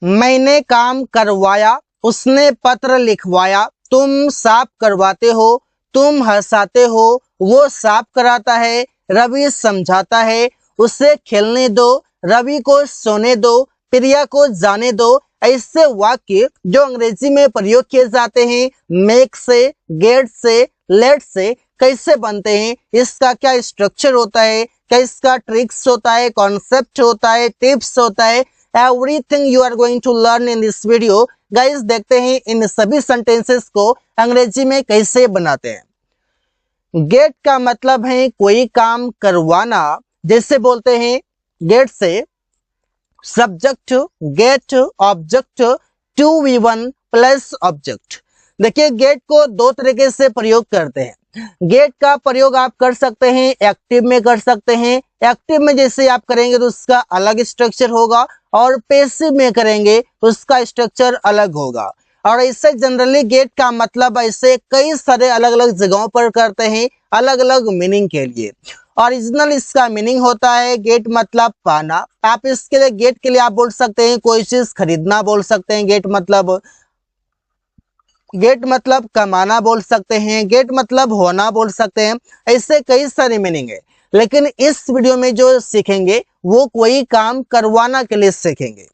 मैंने काम करवाया, उसने पत्र लिखवाया, तुम साफ करवाते हो, तुम हंसाते हो, वो साफ कराता है, रवि समझाता है, उसे खेलने दो, रवि को सोने दो, प्रिया को जाने दो। ऐसे वाक्य जो अंग्रेजी में प्रयोग किए जाते हैं मेक से, गेट से, लेट से, कैसे बनते हैं, इसका क्या स्ट्रक्चर होता है, क्या इसका ट्रिक्स होता है, कॉन्सेप्ट होता है, टिप्स होता है, everything you are going to learn in this video. Guys देखते हैं इन सभी सेंटेंसेस को अंग्रेजी में कैसे बनाते हैं। गेट का मतलब है कोई काम करवाना, जैसे बोलते हैं गेट से subject get object to V one plus object. देखिए गेट को दो तरीके से प्रयोग करते हैं। गेट का प्रयोग आप कर सकते हैं एक्टिव में कर सकते हैं। एक्टिव में जैसे आप करेंगे तो उसका अलग स्ट्रक्चर होगा और पैसिव में करेंगे तो उसका स्ट्रक्चर अलग होगा। और इससे जनरली गेट का मतलब ऐसे कई सारे अलग अलग जगहों पर करते हैं अलग अलग मीनिंग के लिए। ओरिजिनल इसका मीनिंग होता है गेट मतलब पाना। आप इसके लिए गेट के लिए आप बोल सकते हैं कोई चीज खरीदना बोल सकते हैं, गेट मतलब कमाना बोल सकते हैं, गेट मतलब होना बोल सकते हैं। ऐसे कई सारे मीनिंग है, लेकिन इस वीडियो में जो सीखेंगे वो कोई काम करवाना के लिए सीखेंगे।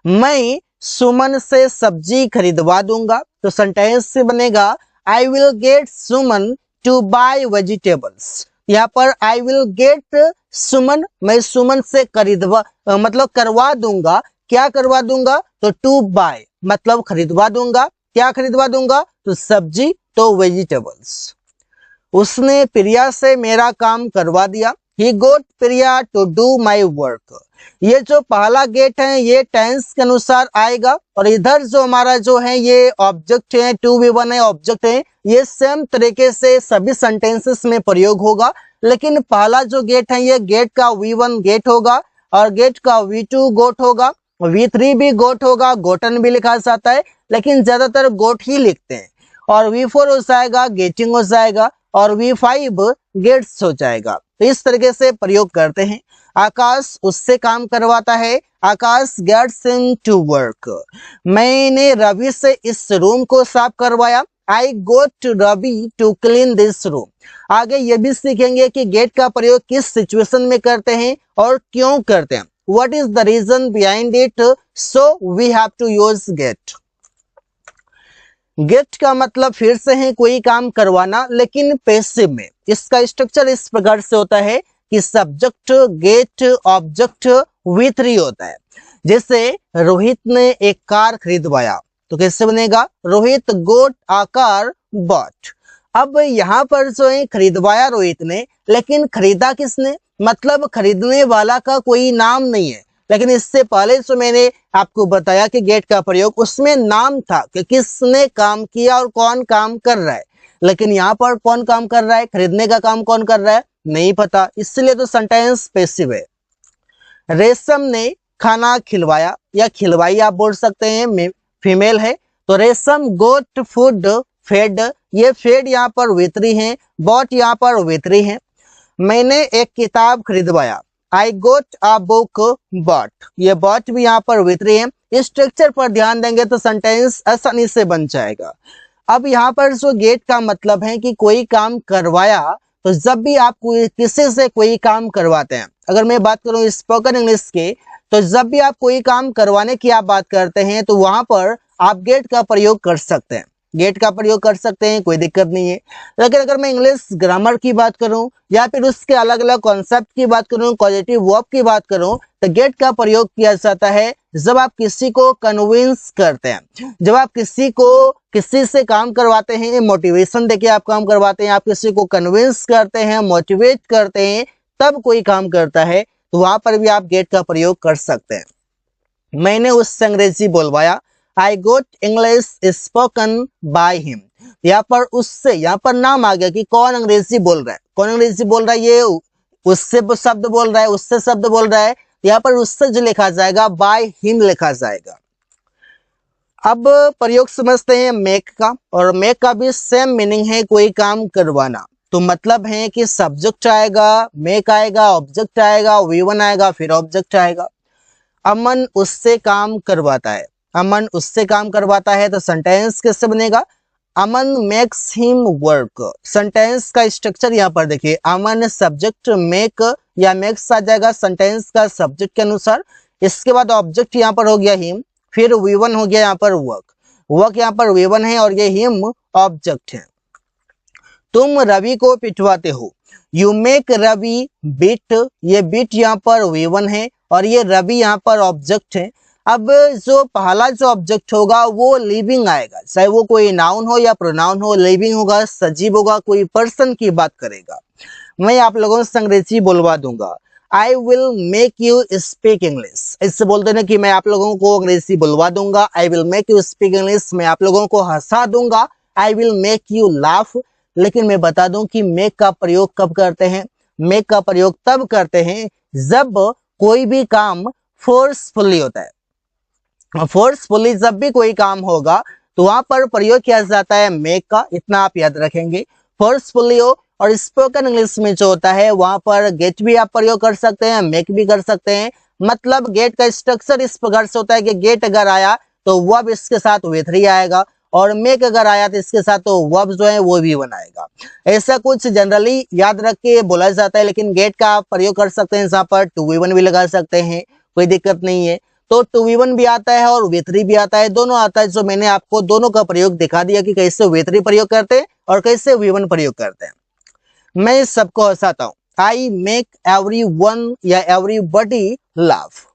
मैं सुमन से सब्जी खरीदवा दूंगा, तो सेंटेंस से बनेगा I will get Suman to buy vegetables. यहाँ पर आई विल गेट सुमन, मैं सुमन से मतलब करवा दूंगा। क्या करवा दूंगा, तो टू बाय मतलब खरीदवा दूंगा। क्या खरीदवा दूंगा, तो सब्जी, तो वेजिटेबल्स। उसने प्रिया से मेरा काम करवा दिया, ही गोट प्रिया टू डू माई वर्क। ये जो पहला गेट है ये टेंस के अनुसार आएगा, और इधर जो हमारा जो है ये ऑब्जेक्ट है, टू वी वन है ऑब्जेक्ट है, ये सेम तरीके से सभी सेंटेंसेस में प्रयोग होगा। लेकिन पहला जो गेट है ये गेट का वी वन गेट होगा, और गेट का वी टू गोट होगा, वी थ्री भी गोट होगा, गोटन भी लिखा जाता है, लेकिन ज्यादातर गोट ही लिखते हैं। और वी फोर हो जाएगा गेटिंग हो जाएगा, और वी फाइव गेट्स हो जाएगा। तो इस तरीके से प्रयोग करते हैं। आकाश उससे काम करवाता है, Akash gets him to work. मैंने रवि से इस रूम को साफ करवाया, I got to Ravi to clean this room. आगे ये भी सीखेंगे कि गेट का प्रयोग किस सिचुएशन में करते हैं और क्यों करते हैं, what is the reason behind it, so we have to use get. Get का मतलब फिर से है कोई काम करवाना, लेकिन पैसिव में। इसका स्ट्रक्चर इस प्रकार से होता है कि subject get object V three होता है। जैसे रोहित ने एक कार खरीदवाया, तो कैसे बनेगा, रोहित गोट आ कार बॉट। अब यहाँ पर जो है खरीदवाया रोहित ने, लेकिन खरीदा किसने, मतलब खरीदने वाला का कोई नाम नहीं है। लेकिन इससे पहले जो मैंने आपको बताया कि गेट का प्रयोग, उसमें नाम था कि किसने काम किया और कौन काम कर रहा है। लेकिन यहाँ पर कौन काम कर रहा है, खरीदने का काम कौन कर रहा है, नहीं पता, इसलिए तो सेंटेंस पैसिव है। रेशम ने खाना खिलवाया या खिलवाई आप बोल सकते हैं, फीमेल है, तो रेशम गोट फूड फेड। ये फेड यहाँ पर वेतरी है, बॉट यहाँ पर वेतरी है। मैंने एक किताब खरीदवाया, आई गोट अ बुक बॉट। ये बॉट भी यहाँ पर वितरी है। इस स्ट्रक्चर पर ध्यान देंगे तो सेंटेंस आसानी से बन जाएगा। अब यहाँ पर जो गेट का मतलब है कि कोई काम करवाया, तो जब भी आप किसी से कोई काम करवाते हैं, अगर मैं बात करूँ स्पोकन इंग्लिश के, तो जब भी आप कोई काम करवाने की आप बात करते हैं तो वहां पर आप गेट का प्रयोग कर सकते हैं। गेट का प्रयोग कर सकते हैं, कोई दिक्कत नहीं है। लेकिन अगर मैं इंग्लिश ग्रामर की बात करूं या फिर उसके अलग अलग कॉन्सेप्ट की बात करूं, पॉजिटिव वर्ब की बात करूं, तो गेट का प्रयोग किया जाता है जब आप किसी को कन्विंस करते हैं, जब आप किसी से काम करवाते हैं, मोटिवेशन देके आप काम करवाते हैं, आप किसी को कन्विंस करते हैं, मोटिवेट करते हैं, तब कोई काम करता है, तो वहां पर भी आप गेट का प्रयोग कर सकते हैं। मैंने उससे अंग्रेजी बोलवाया, आई गोट इंग्लिश स्पोकन बाय हिम। यहाँ पर उससे, यहाँ पर नाम आ गया कि कौन अंग्रेजी बोल रहा है, कौन अंग्रेजी बोल रहा है, ये उससे शब्द बोल रहा है, उससे शब्द बोल रहा है। यहाँ पर उससे जो लिखा जाएगा बाय हिम लिखा जाएगा। अब प्रयोग समझते हैं मेक का, और मेक का भी सेम मीनिंग है कोई काम करवाना। तो मतलब है कि सब्जेक्ट आएगा, मेक आएगा, ऑब्जेक्ट आएगा, वी वन आएगा, फिर ऑब्जेक्ट आएगा। अमन उससे काम करवाता है, अमन उससे काम करवाता है, तो सेंटेंस कैसे बनेगा? अमन मेक्स हिम वर्क। सेंटेंस का स्ट्रक्चर यहाँ पर देखिए, अमन सब्जेक्ट, मेक या मेक्स आ जाएगा सेंटेंस का सब्जेक्ट के अनुसार। इसके बाद ऑब्जेक्ट यहाँ पर हो गया हिम, फिर V1 हो गया यहाँ पर वर्क, वर्क यहाँ पर V1 है और ये हिम ऑब्जेक्ट है। तुम रवि को पिटवाते हो, यू मेक रवि बीट, ये बीट यहाँ पर V1 है और ये रवि यहाँ पर ऑब्जेक्ट है। अब जो पहला जो ऑब्जेक्ट होगा वो लिविंग आएगा, चाहे वो कोई नाउन हो या प्रोनाउन हो, लिविंग होगा, सजीव होगा, कोई पर्सन की बात करेगा। मैं आप लोगों से अंग्रेजी बोलवा दूंगा, I will make you speak English. इससे बोलते हैं कि मैं आप लोगों को अंग्रेजी बोलवा दूंगा, I will make you speak English, मैं आप लोगों को हंसा दूंगा, I will make you laugh. लेकिन मैं बता दूं कि मेक का प्रयोग कब करते हैं? मेक का प्रयोग तब करते हैं जब कोई भी काम फोर्सफुली होता है। फोर्सफुली जब भी कोई काम होगा तो वहां पर प्रयोग किया जाता है मेक का, इतना आप याद रखेंगे। फोर्सफुली हो और स्पोकन इंग्लिश में जो होता है वहां पर गेट भी आप प्रयोग कर सकते हैं, मेक भी कर सकते हैं। मतलब गेट का स्ट्रक्चर इस प्रकार से होता है कि गेट अगर आया तो वर्ब इसके साथ V3 आएगा और मेक अगर आया तो इसके साथ तो वर्ब जो है वो भी बनाएगा। ऐसा कुछ जनरली याद रख के बोला जाता है, लेकिन गेट का आप प्रयोग कर सकते हैं, जहां पर V1 भी लगा सकते हैं, कोई दिक्कत नहीं है। तो V1 भी आता है और V3 भी आता है, दोनों आता है। जो मैंने आपको दोनों का प्रयोग दिखा दिया कि कैसे V3 प्रयोग करते हैं और कैसे V1 प्रयोग करते हैं। मैं सबको हंसाता हूं, आई मेक एवरीवन या एवरीबॉडी लाफ।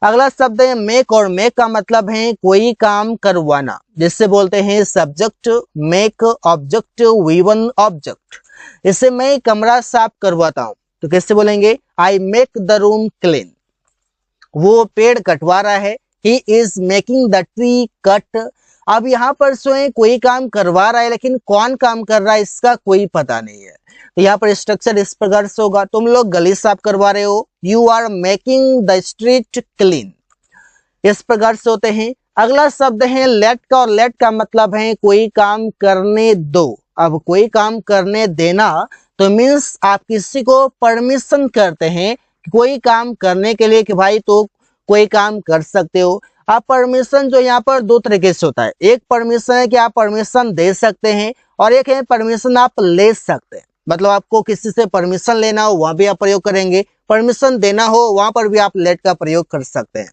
अगला शब्द है मेक, और मेक का मतलब है कोई काम करवाना, जिससे बोलते हैं subject make, object V1 object. इससे मैं कमरा साफ करवाता हूं, तो कैसे बोलेंगे? I make the room clean. वो पेड़ कटवा रहा है, he is making the tree cut. अब यहाँ पर स्वयं कोई काम करवा रहा है, लेकिन कौन काम कर रहा है इसका कोई पता नहीं है। तो यहाँ पर स्ट्रक्चर इस प्रकार से होगा, तुम लोग गली साफ करवा रहे हो, you are making the street clean, इस प्रकार से होते हैं। अगला शब्द है लेट का, और लेट का मतलब है कोई काम करने दो। अब कोई काम करने देना तो मीन्स आप किसी को परमिशन करते हैं कोई काम करने के लिए कि भाई तो कोई काम कर सकते हो। आप परमिशन जो यहाँ पर दो तरीके से होता है, एक परमिशन है कि आप परमिशन दे सकते हैं और एक है परमिशन आप ले सकते हैं। मतलब आपको किसी से परमिशन लेना हो वहां भी आप प्रयोग करेंगे, परमिशन देना हो वहां पर भी आप लेट का प्रयोग कर सकते हैं।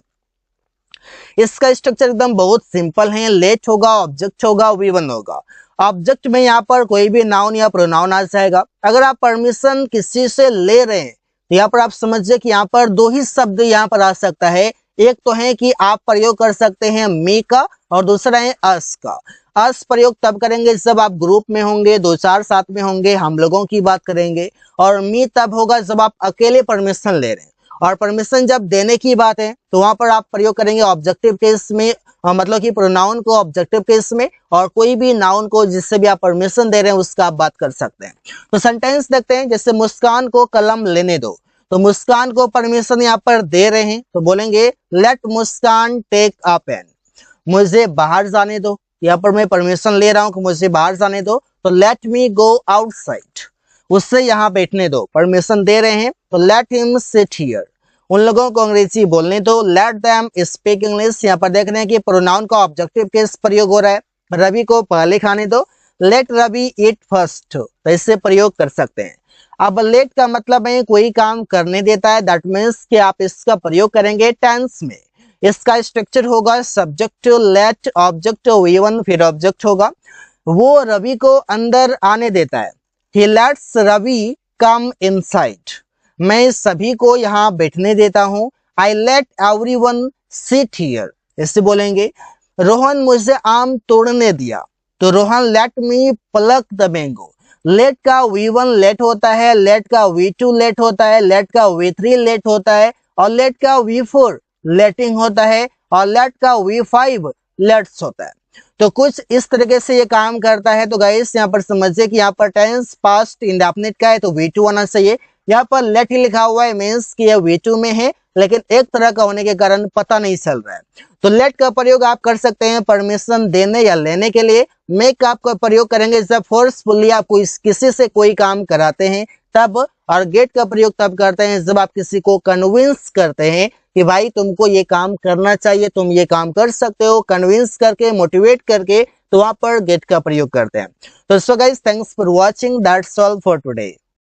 इसका स्ट्रक्चर एकदम बहुत सिंपल है, लेट होगा, ऑब्जेक्ट होगा, V1 होगा। ऑब्जेक्ट में यहाँ पर कोई भी नाउन या प्रोनाउन आ जाएगा। अगर आप परमिशन किसी से ले रहे हैं तो यहाँ पर आप समझिए कि यहाँ पर दो ही शब्द यहाँ पर आ सकता है। एक तो है कि आप प्रयोग कर सकते हैं मी का, और दूसरा है अस का। अस प्रयोग तब करेंगे जब आप ग्रुप में होंगे, दो चार साथ में होंगे, हम लोगों की बात करेंगे। और मी तब होगा जब आप अकेले परमिशन ले रहे हैं, और परमिशन जब देने की बात है तो वहां पर आप प्रयोग करेंगे ऑब्जेक्टिव केस में, मतलब कि प्रोनाउन को ऑब्जेक्टिव केस में, और कोई भी नाउन को जिससे भी आप परमिशन दे रहे हैं उसका आप बात कर सकते हैं। तो सेंटेंस देखते हैं, जैसे मुस्कान को कलम लेने दो, तो मुस्कान को परमिशन यहाँ पर दे रहे हैं तो बोलेंगे let Muskan take a pen. मुझे बाहर जाने दो, यहाँ पर मैं परमिशन ले रहा हूँ कि मुझे बाहर जाने दो, तो लेट मी गो आउटसाइड। उससे यहाँ बैठने दो, परमिशन दे रहे हैं तो लेट हिम सिट हियर। उन लोगों को अंग्रेजी बोलने दो, लेट देम स्पीक इंग्लिश। यहाँ पर देख रहे हैं कि प्रोनाउन का ऑब्जेक्टिव केस प्रयोग हो रहा है। रवि को पहले खाने दो, लेट रवि ईट फर्स्ट, तो इससे प्रयोग कर सकते हैं। अब लेट का मतलब है कोई काम करने देता है, दैट मीन्स कि आप इसका प्रयोग करेंगे टेंस में। इसका स्ट्रक्चर होगा सब्जेक्ट लेट, ऑब्जेक्ट V1, फिर ऑब्जेक्ट होगा। वो रवि को अंदर आने देता है, he lets Ravi come inside. मैं सभी को यहाँ बैठने देता हूँ, I let everyone sit here। इससे बोलेंगे रोहन मुझे आम तोड़ने दिया, तो Rohan let me pluck the mango. Let का V1 लेट होता है, लेट का V2 लेट होता है, लेट का V3 लेट होता है, और लेट का V4 लेटिंग होता है, और लेट का V5 लेट्स होता है। तो कुछ इस तरीके से ये काम करता है। तो गाइस यहाँ पर समझिए कि यहाँ पर टेंस पास्ट इंडेफिनिट का है तो V2 आना चाहिए। यहाँ पर लेट ही लिखा हुआ है, मीन्स कि ये V2 में है, लेकिन एक तरह का होने के कारण पता नहीं चल रहा है। तो लेट का प्रयोग आप कर सकते हैं परमिशन देने या लेने के लिए। मेक का आप प्रयोग करेंगे जब फोर्सफुली आप किसी से कोई काम कराते हैं, तब, और गेट का प्रयोग तब करते हैं जब आप किसी को कन्विंस करते हैं कि भाई तुमको ये काम करना चाहिए, तुम ये काम कर सकते हो, कन्विंस करके, मोटिवेट करके, तो वहां पर गेट का प्रयोग करते हैं। तो so guys, thanks for watching, that's all for today.